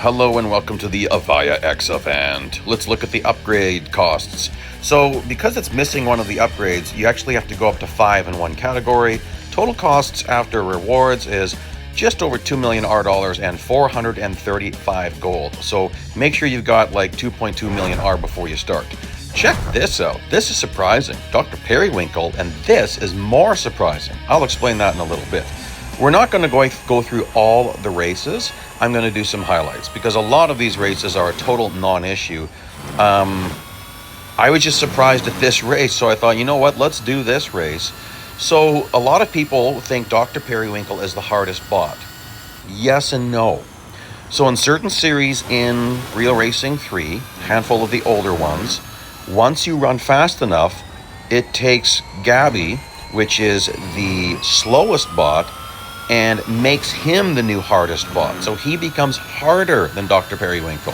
Hello and welcome to the Evija X event. Let's look at the upgrade costs. So because it's missing one of the upgrades, you actually have to go up to 5 in one category. Total costs after rewards is just over 2 million R dollars and 435 gold. So make sure you've got like 2.2 million R before you start. Check this out. This is surprising. Dr. Periwinkle, and this is more surprising. I'll explain that in a little bit. We're not going to go through all the races. I'm going to do some highlights because a lot of these races are a total non-issue. I was just surprised at this race, so I thought, you know what, let's do this race. So a lot of people think Dr. Periwinkle is the hardest bot. Yes and no. So in certain series in Real Racing 3, handful of the older ones, once you run fast enough, it takes Gabby, which is the slowest bot, and makes him the new hardest bot. So he becomes harder than Dr. Periwinkle.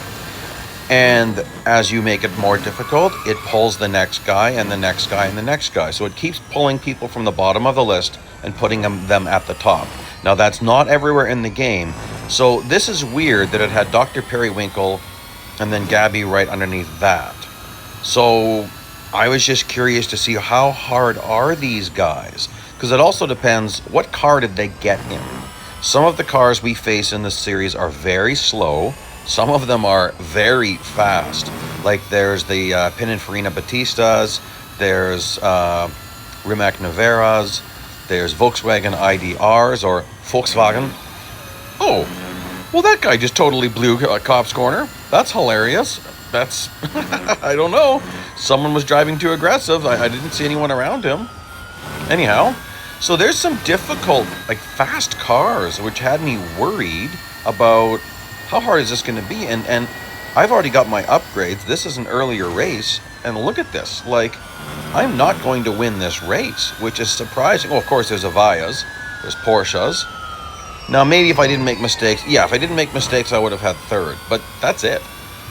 And as you make it more difficult, it pulls the next guy and the next guy and the next guy. So it keeps pulling people from the bottom of the list and putting them at the top. Now that's not everywhere in the game. So this is weird that it had Dr. Periwinkle and then Gabby right underneath that. So I was just curious to see how hard are these guys? Because it also depends, what car did they get in? Some of the cars we face in this series are very slow. Some of them are very fast. Like there's the Pininfarina Batistas, there's Rimac Naveras, there's Volkswagen IDRs or Volkswagen. Oh, well that guy just totally blew a cop's corner. That's hilarious. That's, I don't know. Someone was driving too aggressive. I didn't see anyone around him. Anyhow, so there's some difficult, like fast cars, which had me worried about how hard is this going to be. And I've already got my upgrades. This is an earlier race. And look at this. Like, I'm not going to win this race, which is surprising. Oh, of course, there's Evijas. There's Porsches. Now, maybe if I didn't make mistakes. Yeah, if I didn't make mistakes, I would have had third. But that's it.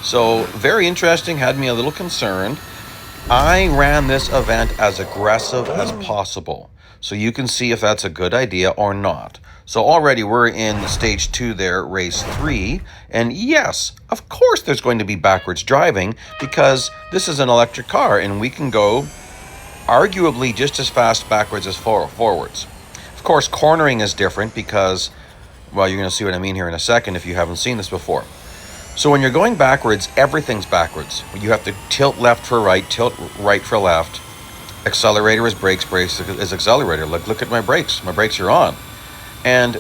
So, very interesting. Had me a little concerned. I ran this event as aggressive as possible. So you can see if that's a good idea or not. So already we're in stage 2 there, race 3. And yes, of course there's going to be backwards driving because this is an electric car and we can go arguably just as fast backwards as forwards. Of course, cornering is different because, well, you're going to see what I mean here in a second if you haven't seen this before. So when you're going backwards, everything's backwards. You have to tilt left for right, tilt right for left. Accelerator is brakes, brakes is accelerator. Look at my brakes. My brakes are on. And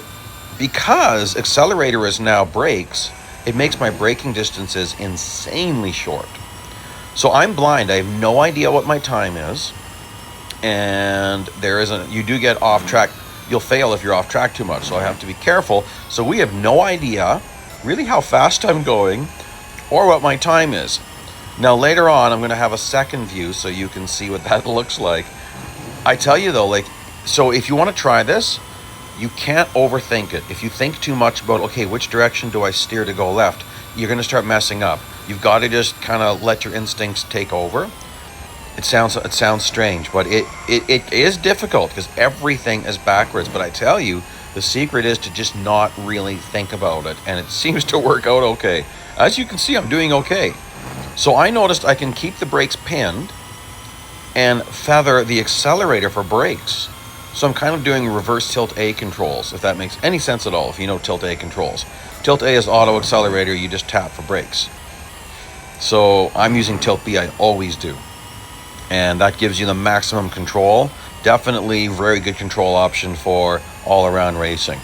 because accelerator is now brakes, it makes my braking distances insanely short. So I'm blind. I have no idea what my time is. And you do get off track. You'll fail if you're off track too much. So I have to be careful. So we have no idea really how fast I'm going or what my time is. Now later on, I'm going to have a second view so you can see what that looks like. I tell you though, so if you want to try this, you can't overthink it. If you think too much about, okay, which direction do I steer to go left, you're going to start messing up. You've got to just kind of let your instincts take over. It sounds strange, but it is difficult because everything is backwards. But I tell you, the secret is to just not really think about it. And it seems to work out okay. As you can see, I'm doing okay. So I noticed I can keep the brakes pinned and feather the accelerator for brakes. So I'm kind of doing reverse tilt A controls, if that makes any sense at all, if you know tilt A controls. Tilt A is auto accelerator, you just tap for brakes. So I'm using tilt B, I always do. And that gives you the maximum control. Definitely very good control option for all-around racing.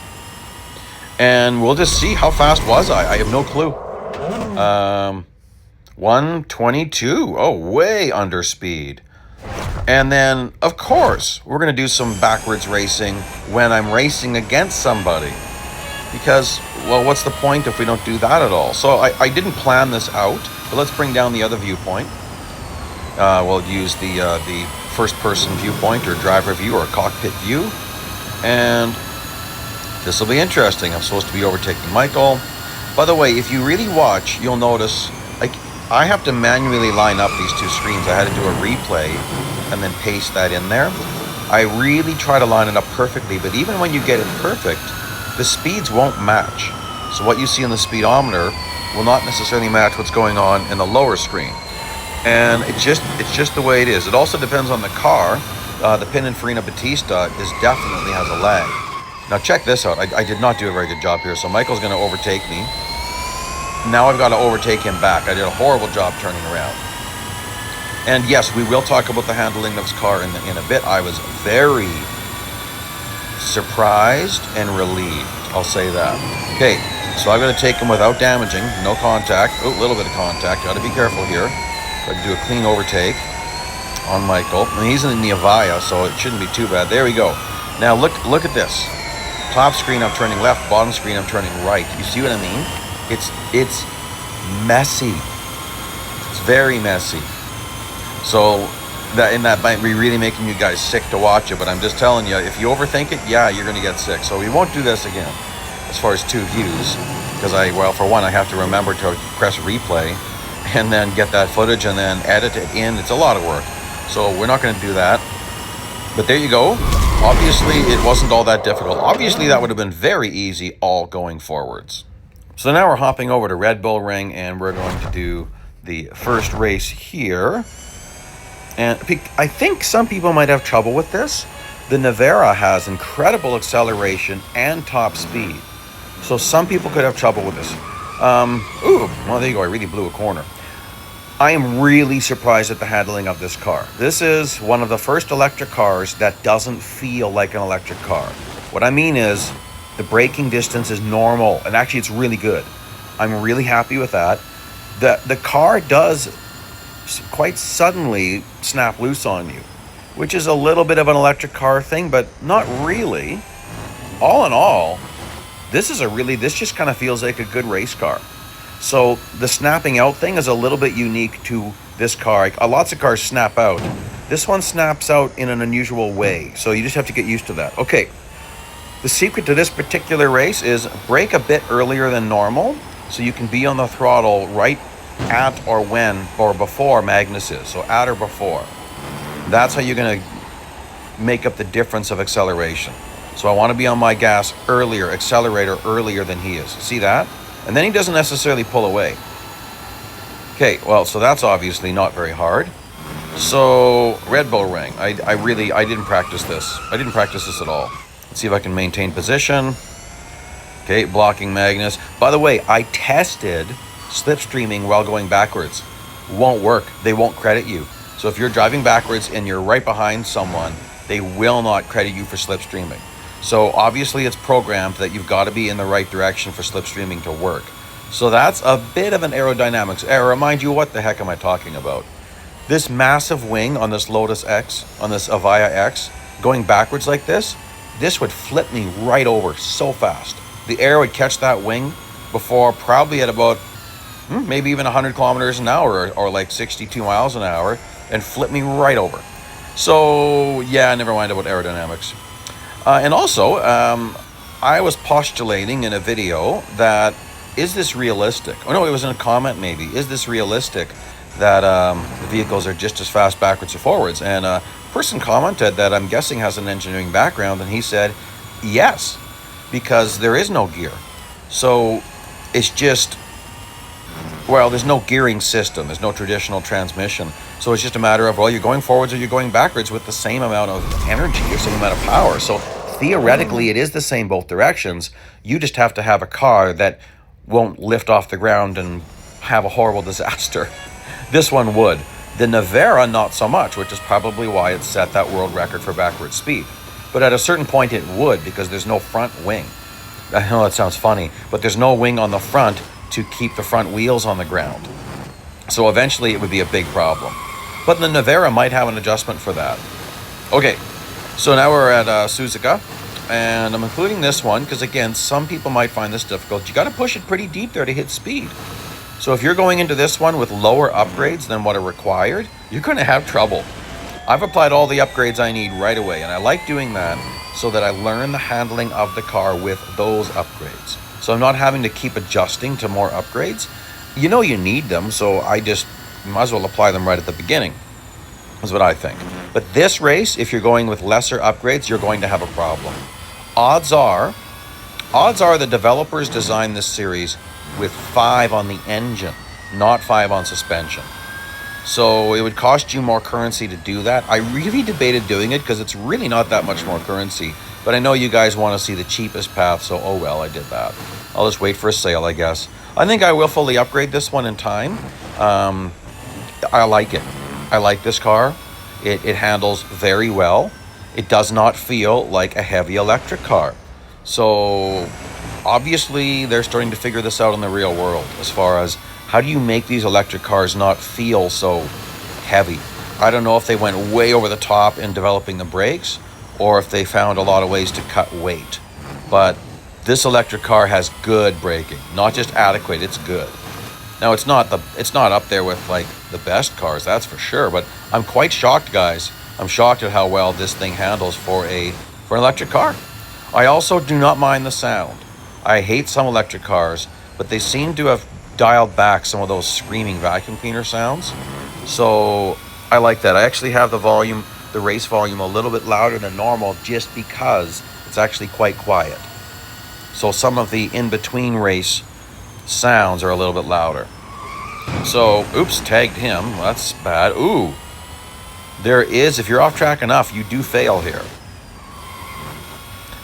And we'll just see how fast was I. I have no clue. 122. Oh, way under speed. And then, of course, we're going to do some backwards racing when I'm racing against somebody. Because, well, what's the point if we don't do that at all? So I didn't plan this out, but let's bring down the other viewpoint. We'll use the first-person viewpoint or driver view or cockpit view. And this will be interesting. I'm supposed to be overtaking Michael. By the way, if you really watch, you'll notice, I have to manually line up these two screens. I had to do a replay and then paste that in there. I really try to line it up perfectly, but even when you get it perfect, the speeds won't match. So what you see in the speedometer will not necessarily match what's going on in the lower screen. And it's just the way it is. It also depends on the car. The Pininfarina Battista definitely has a lag. Now check this out. I did not do a very good job here. So Michael's going to overtake me. Now I've got to overtake him back. I did a horrible job turning around. And yes, we will talk about the handling of this car in a bit. I was very surprised and relieved. I'll say that. Okay, so I'm going to take him without damaging. No contact. Oh, a little bit of contact. Got to be careful here. Got to do a clean overtake on Michael. And he's in the Evija, so it shouldn't be too bad. There we go. Now look at this. Top screen I'm turning left, bottom screen I'm turning right. You see what I mean? It's messy. It's very messy. So that might be really making you guys sick to watch it, but I'm just telling you, if you overthink it, yeah, you're going to get sick. So we won't do this again as far as 2 views, because for one, I have to remember to press replay and then get that footage and then edit it in. It's a lot of work. So we're not going to do that. But there you go. Obviously, it wasn't all that difficult. Obviously, that would have been very easy all going forwards. So now we're hopping over to Red Bull Ring, and we're going to do the first race here. And I think some people might have trouble with this. The Nevera has incredible acceleration and top speed. So some people could have trouble with this. Well, there you go. I really blew a corner. I am really surprised at the handling of this car. This is one of the first electric cars that doesn't feel like an electric car. What I mean is the braking distance is normal, and actually it's really good. I'm really happy with that. The car does quite suddenly snap loose on you, which is a little bit of an electric car thing, but not really. All in all, this just kind of feels like a good race car. So the snapping out thing is a little bit unique to this car. Lots of cars snap out. This one snaps out in an unusual way, so you just have to get used to that. Okay, the secret to this particular race is brake a bit earlier than normal, so you can be on the throttle right at or before Magnus is. So at or before. That's how you're going to make up the difference of acceleration. So I want to be on my gas earlier, accelerator earlier than he is. See that? And then he doesn't necessarily pull away. Okay, well, so that's obviously not very hard. So Red Bull Ring. I didn't practice this. I didn't practice this at all. Let's see if I can maintain position. Okay, blocking Magnus. By the way, I tested slipstreaming while going backwards. Won't work. They won't credit you. So if you're driving backwards and you're right behind someone, they will not credit you for slipstreaming. So obviously it's programmed that you've got to be in the right direction for slipstreaming to work. So that's a bit of an aerodynamics error. Mind you, what the heck am I talking about? This massive wing on this Lotus X, on this Evija X, going backwards like this would flip me right over so fast. The air would catch that wing before, probably at about maybe even 100 kilometers an hour or like 62 miles an hour, and flip me right over. So yeah, never mind about aerodynamics. And also, I was postulating in a video that, is this realistic? Oh no, it was in a comment maybe. Is this realistic that the vehicles are just as fast backwards or forwards? And a person commented that I'm guessing has an engineering background, and he said, yes, because there is no gear. So it's just, well, there's no gearing system. There's no traditional transmission. So it's just a matter of, well, you're going forwards or you're going backwards with the same amount of energy or same amount of power. So theoretically, it is the same both directions. You just have to have a car that won't lift off the ground and have a horrible disaster. This one would. The Nevera, not so much, which is probably why it set that world record for backward speed. But at a certain point, it would, because there's no front wing. I know that sounds funny, but there's no wing on the front to keep the front wheels on the ground. So eventually it would be a big problem. But the Nevera might have an adjustment for that. Okay, so now we're at Suzuka, and I'm including this one because, again, some people might find this difficult. You got to push it pretty deep there to hit speed. So if you're going into this one with lower upgrades than what are required, you're going to have trouble. I've applied all the upgrades I need right away, and I like doing that so that I learn the handling of the car with those upgrades. So I'm not having to keep adjusting to more upgrades. You know you need them, so I just might as well apply them right at the beginning, is what I think. But this race, if you're going with lesser upgrades, you're going to have a problem. Odds are the developers designed this series with 5 on the engine, not 5 on suspension. So it would cost you more currency to do that. I really debated doing it because it's really not that much more currency. But I know you guys want to see the cheapest path, so oh well, I did that. I'll just wait for a sale, I guess. I think I will fully upgrade this one in time. I like it. I like this car. It handles very well. It does not feel like a heavy electric car. So obviously they're starting to figure this out in the real world as far as how do you make these electric cars not feel so heavy. I don't know if they went way over the top in developing the brakes or if they found a lot of ways to cut weight. But this electric car has good braking, not just adequate, it's good. Now it's not up there with like the best cars, that's for sure, but I'm quite shocked, guys. I'm shocked at how well this thing handles for an electric car. I also do not mind the sound. I hate some electric cars, but they seem to have dialed back some of those screaming vacuum cleaner sounds. So I like that. I actually have the race volume a little bit louder than normal just because it's actually quite quiet. So some of the in-between race sounds are a little bit louder. So, oops, tagged him. Well, that's bad. Ooh. There is, if you're off track enough, you do fail here.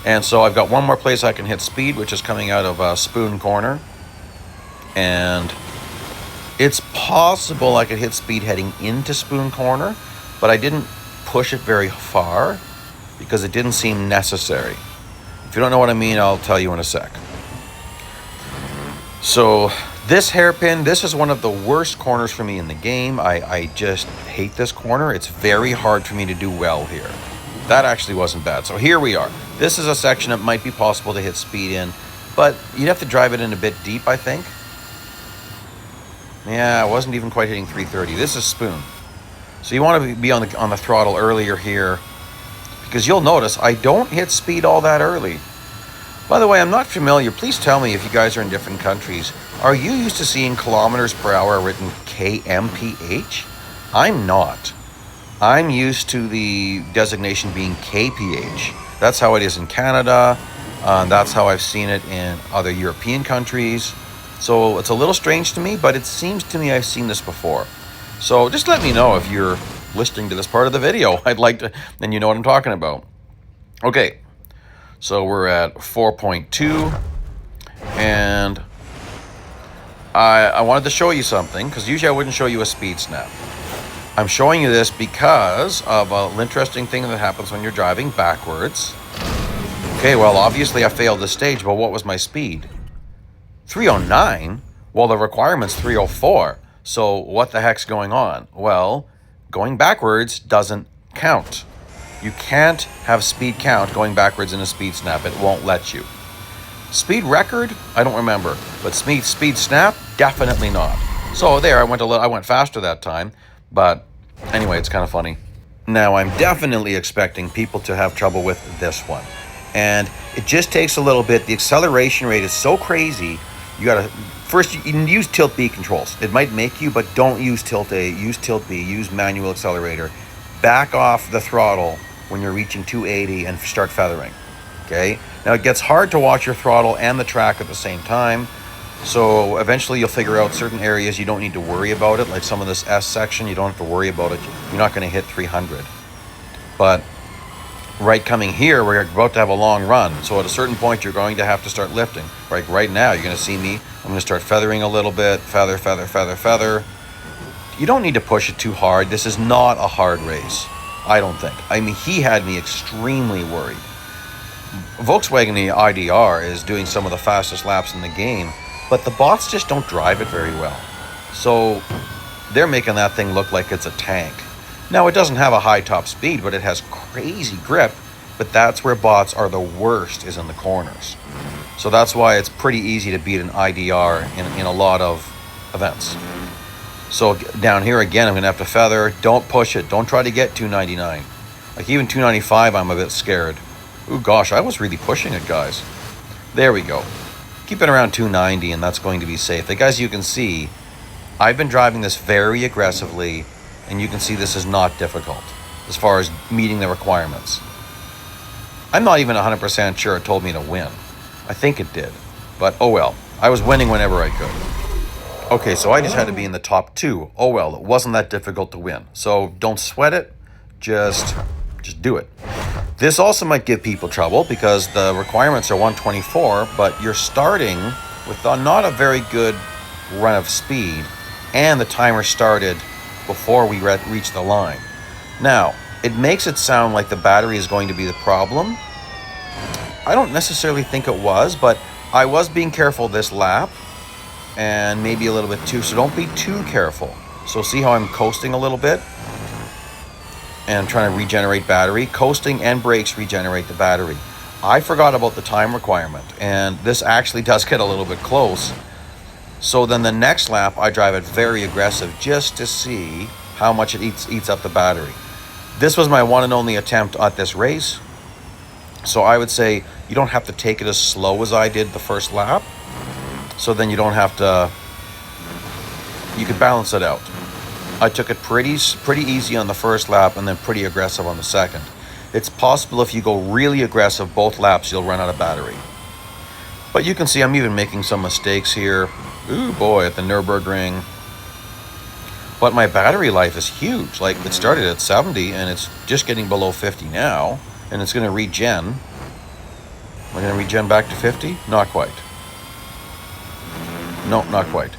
And so I've got one more place I can hit speed, which is coming out of Spoon Corner. And it's possible I could hit speed heading into Spoon Corner, but I didn't push it very far because it didn't seem necessary. If you don't know what I mean, I'll tell you in a sec. So this hairpin, this is one of the worst corners for me in the game. I just hate this corner. It's very hard for me to do well here. That actually wasn't bad. So here we are. This is a section that might be possible to hit speed in, but you'd have to drive it in a bit deep, I think. Yeah, I wasn't even quite hitting 330. This is Spoon. So you want to be on the throttle earlier here, because you'll notice I don't hit speed all that early. By the way, I'm not familiar. Please tell me if you guys are in different countries. Are you used to seeing kilometers per hour written kmph? I'm not. I'm used to the designation being kph. That's how it is in Canada. That's how I've seen it in other European countries. So it's a little strange to me, but it seems to me I've seen this before. So just let me know if you're listening to this part of the video. I'd like to, then you know what I'm talking about. Okay, so we're at 4.2, and I wanted to show you something, because usually I wouldn't show you a speed snap. I'm showing you this because of an interesting thing that happens when you're driving backwards. Okay, well, obviously I failed this stage, but what was my speed? 309? Well, the requirement's 304. So what the heck's going on? Well, going backwards doesn't count. You can't have speed count going backwards in a speed snap. It won't let you. Speed record? I don't remember. But speed snap? Definitely not. So there, I went faster that time. But anyway, it's kind of funny. Now, I'm definitely expecting people to have trouble with this one. And it just takes a little bit. The acceleration rate is so crazy. You gotta, first you can use tilt B controls. It might make you, but don't use tilt A, use tilt B, use manual accelerator. Back off the throttle when you're reaching 280 and start feathering, okay? Now it gets hard to watch your throttle and the track at the same time. So eventually you'll figure out certain areas you don't need to worry about it, like some of this S section, you don't have to worry about it. You're not gonna hit 300. But right coming here, we're about to have a long run. So at a certain point, you're going to have to start lifting. Like right now, you're going to see me. I'm going to start feathering a little bit. Feather, feather, feather, feather. You don't need to push it too hard. This is not a hard race. I don't think. I mean, he had me extremely worried. Volkswagen, the IDR, is doing some of the fastest laps in the game, but the bots just don't drive it very well. So they're making that thing look like it's a tank. Now, it doesn't have a high top speed, but it has crazy grip. But that's where bots are the worst, is in the corners. So that's why it's pretty easy to beat an IDR in a lot of events. So down here again, I'm going to have to feather. Don't push it. Don't try to get 299. Like even 295, I'm a bit scared. Ooh, gosh, I was really pushing it, guys. There we go. Keep it around 290, and that's going to be safe. Like, as you can see, I've been driving this very aggressively, and you can see this is not difficult as far as meeting the requirements. I'm not even 100% sure it told me to win. I think it did, but oh well. I was winning whenever I could. Okay, so I just had to be in the top 2. Oh well, it wasn't that difficult to win. So don't sweat it, just do it. This also might give people trouble because the requirements are 124, but you're starting with not a very good run of speed, and the timer started before we reached the line. Now, it makes it sound like the battery is going to be the problem. I don't necessarily think it was, but I was being careful this lap, and maybe a little bit too, so don't be too careful. So see how I'm coasting a little bit? And I'm trying to regenerate battery. Coasting and brakes regenerate the battery. I forgot about the time requirement, and this actually does get a little bit close. So then the next lap, I drive it very aggressive just to see how much it eats up the battery. This was my one and only attempt at this race. So I would say you don't have to take it as slow as I did the first lap. So then you don't have to, you could balance it out. I took it pretty easy on the first lap and then pretty aggressive on the second. It's possible if you go really aggressive both laps, you'll run out of battery. But you can see I'm even making some mistakes here. Ooh boy, at the Nürburgring. But my battery life is huge. Like, it started at 70 and it's just getting below 50 now. And it's going to regen. Am I going to regen back to 50? Not quite. No, not quite.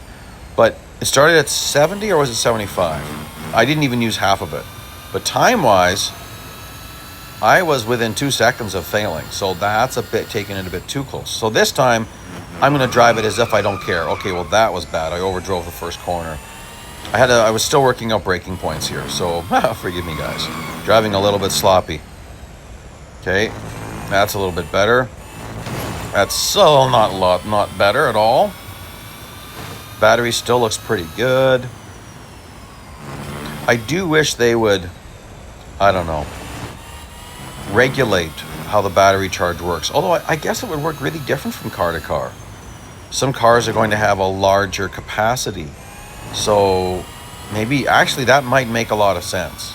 But it started at 70 or was it 75? I didn't even use half of it. But time-wise, I was within 2 seconds of failing. So that's a bit, taking it a bit too close. So this time, I'm going to drive it as if I don't care. Okay, well, that was bad. I overdrove the first corner. I was still working out braking points here. So forgive me, guys. Driving a little bit sloppy. Okay, that's a little bit better. That's still not better at all. Battery still looks pretty good. I do wish they would, I don't know, regulate how the battery charge works. Although I guess it would work really different from car to car. Some cars are going to have a larger capacity. So maybe, actually, that might make a lot of sense.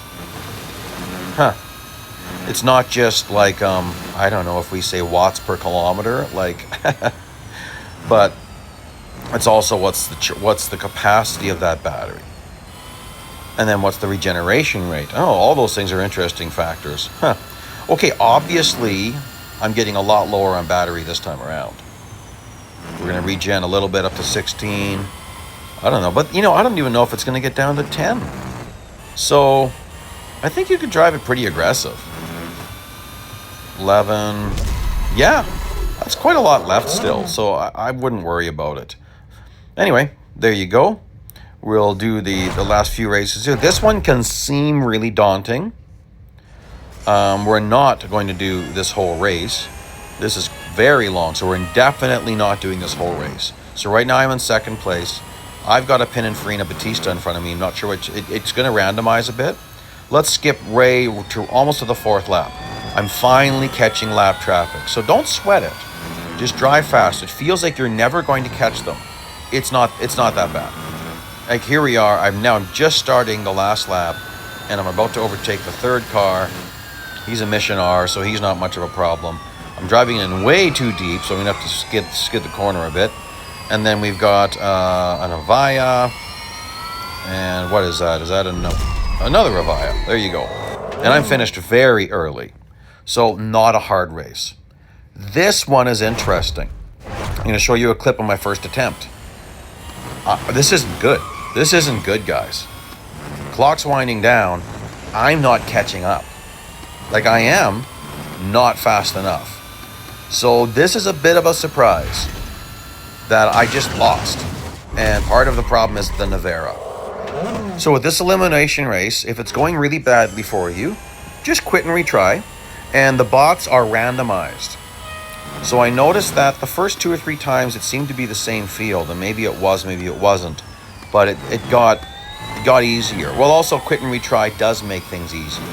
Huh. It's not just like, I don't know if we say watts per kilometer, like, but it's also what's the capacity of that battery. And then what's the regeneration rate? Oh, all those things are interesting factors. Huh. Okay, obviously, I'm getting a lot lower on battery this time around. We're going to regen a little bit up to 16. I don't know, but, I don't even know if it's going to get down to 10. So, I think you could drive it pretty aggressive. 11. Yeah, that's quite a lot left still, so I wouldn't worry about it. Anyway, there you go. We'll do the last few races here. This one can seem really daunting. We're not going to do this whole race. This is very long, so we're definitely not doing this whole race. So right now I'm in second place. I've got a Pininfarina Battista in front of me. I'm not sure which. It's going to randomize a bit. Let's skip Ray to almost to the fourth lap. I'm finally catching lap traffic. So don't sweat it. Just drive fast. It feels like you're never going to catch them. It's not that bad. Like, here we are. I'm just starting the last lap, and I'm about to overtake the third car. He's a Mission R, so he's not much of a problem. I'm driving in way too deep, so I'm going to have to skid the corner a bit. And then we've got an Evija. And what is that? Is that another Evija? There you go. And I'm finished very early. So not a hard race. This one is interesting. I'm going to show you a clip of my first attempt. This isn't good. This isn't good, guys. Clock's winding down. I'm not catching up. Like, I am not fast enough. So this is a bit of a surprise that I just lost. And part of the problem is the Nevera. So with this elimination race, if it's going really badly for you, just quit and retry. And the bots are randomized. So I noticed that the first 2 or 3 times it seemed to be the same field, and maybe it was, maybe it wasn't, but it got easier. Well, also quit and retry does make things easier.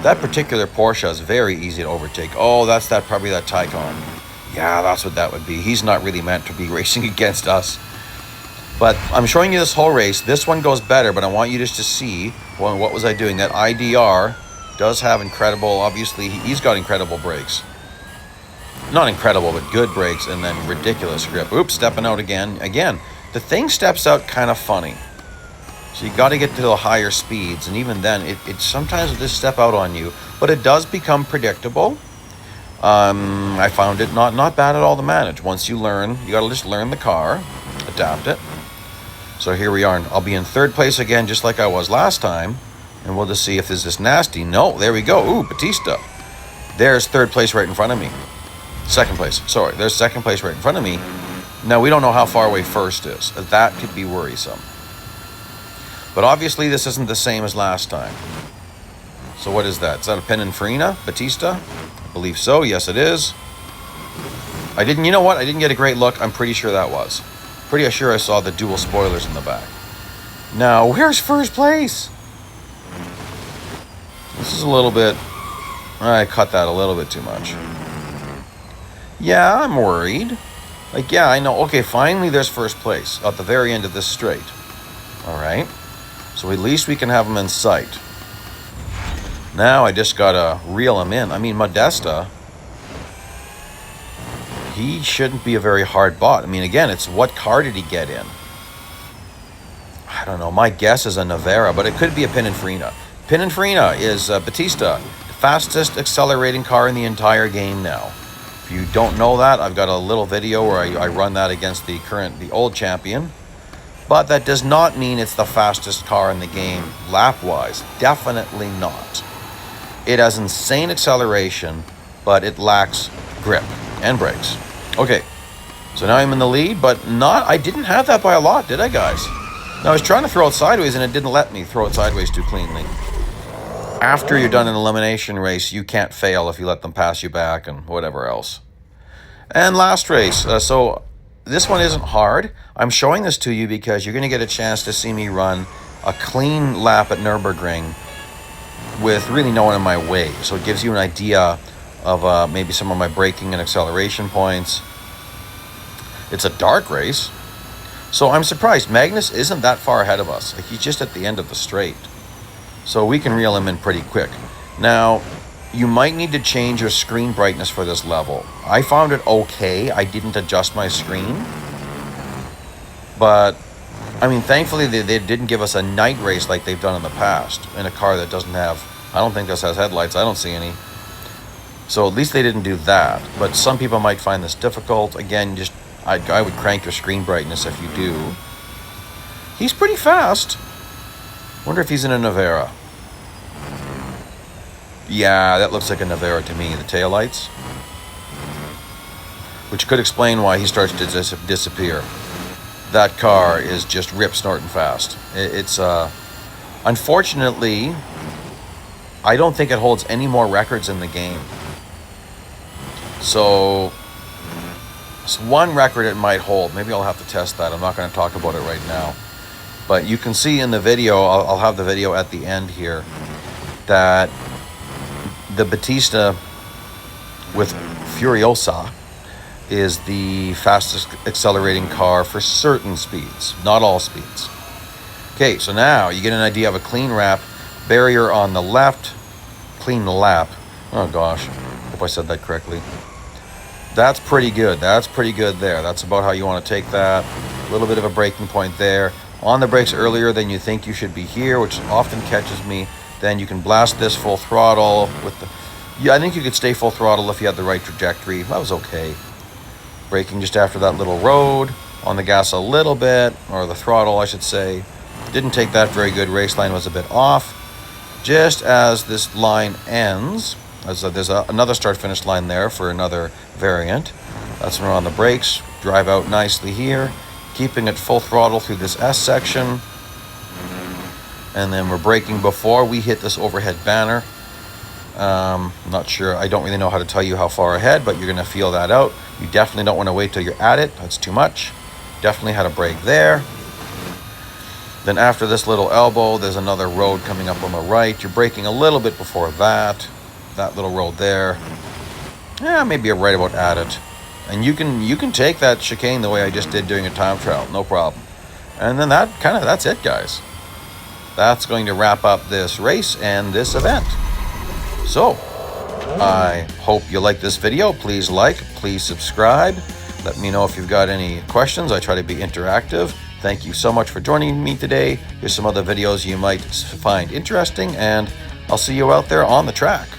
That particular Porsche is very easy to overtake. Oh, that's probably that Taycan. Yeah, that's what that would be. He's not really meant to be racing against us. But I'm showing you this whole race. This one goes better, but I want you just to see, well, what was I doing? That IDR does have incredible, obviously, he's got incredible brakes. not incredible, but good brakes, and then ridiculous grip. Oops, stepping out again. Again, the thing steps out kind of funny. So you got to get to the higher speeds, and even then, it sometimes will just step out on you, but it does become predictable. I found it not bad at all to manage. Once you learn, you got to just learn the car, adapt it. So here we are. I'll be in third place again, just like I was last time, and we'll just see if there's this nasty. No, there we go. Ooh, Batista. There's third place right in front of me. Second place. Sorry, there's second place right in front of me. Now, we don't know how far away first is. That could be worrisome. But obviously, this isn't the same as last time. So what is that? Is that a Pininfarina? Batista? I believe so. Yes, it is. You know what? I didn't get a great look. I'm pretty sure that was. Pretty sure I saw the dual spoilers in the back. Now, where's first place? This is a little bit... I cut that a little bit too much. Yeah, I'm worried. Like, yeah, I know. Okay, finally there's first place at the very end of this straight. All right. So at least we can have him in sight. Now I just got to reel him in. I mean, Modesta, he shouldn't be a very hard bot. I mean, again, it's what car did he get in? I don't know. My guess is a Navara, but it could be a Pininfarina. Pininfarina is Batista, the fastest accelerating car in the entire game now. If you don't know that, I've got a little video where I run that against the old champion. But that does not mean it's the fastest car in the game lap-wise. Definitely not. It has insane acceleration, but it lacks grip and brakes. Okay, so now I'm in the lead, but I didn't have that by a lot, did I, guys? Now, I was trying to throw it sideways, and it didn't let me throw it sideways too cleanly. After you're done an elimination race, you can't fail if you let them pass you back and whatever else. And last race, so this one isn't hard. I'm showing this to you because you're going to get a chance to see me run a clean lap at Nürburgring with really no one in my way. So it gives you an idea of maybe some of my braking and acceleration points. It's a dark race. So I'm surprised. Magnus isn't that far ahead of us. Like, he's just at the end of the straight. So we can reel him in pretty quick. Now, you might need to change your screen brightness for this level. I found it okay. I didn't adjust my screen. But, I mean, thankfully they didn't give us a night race like they've done in the past in a car that doesn't have, I don't think this has headlights. I don't see any. So at least they didn't do that. But some people might find this difficult. Again, I would crank your screen brightness if you do. He's pretty fast. Wonder if he's in a Navara. Yeah, that looks like a Navara to me. The taillights. Which could explain why he starts to disappear. That car is just rip snorting fast. It's unfortunately, I don't think it holds any more records in the game. So it's one record it might hold. Maybe I'll have to test that. I'm not going to talk about it right now. But you can see in the video, I'll have the video at the end here, that the Batista with Furiosa is the fastest accelerating car for certain speeds, not all speeds. Okay, so now you get an idea of a clean wrap, barrier on the left, clean lap. Oh gosh, hope I said that correctly. That's pretty good. That's pretty good there. That's about how you want to take that. A little bit of a braking point there. On the brakes earlier than you think you should be here, which often catches me. Then you can blast this full throttle with the... Yeah, I think you could stay full throttle if you had the right trajectory. That was okay. Braking just after that little road. On the gas a little bit, or the throttle, I should say. Didn't take that very good. Race line was a bit off. Just as this line ends, there's another start-finish line there for another variant. That's when we're on the brakes. Drive out nicely here. Keeping it full throttle through this S section. And then we're braking before we hit this overhead banner. Not sure. I don't really know how to tell you how far ahead, but you're going to feel that out. You definitely don't want to wait till you're at it. That's too much. Definitely had a brake there. Then after this little elbow, there's another road coming up on the right. You're braking a little bit before that. That little road there. Yeah, maybe you're right about at it. And you can take that chicane the way I just did doing a time trial, no problem. And then that's it, guys. That's going to wrap up this race and this event. So, I hope you like this video. Please like, please subscribe. Let me know if you've got any questions. I try to be interactive. Thank you so much for joining me today. Here's some other videos you might find interesting, and I'll see you out there on the track.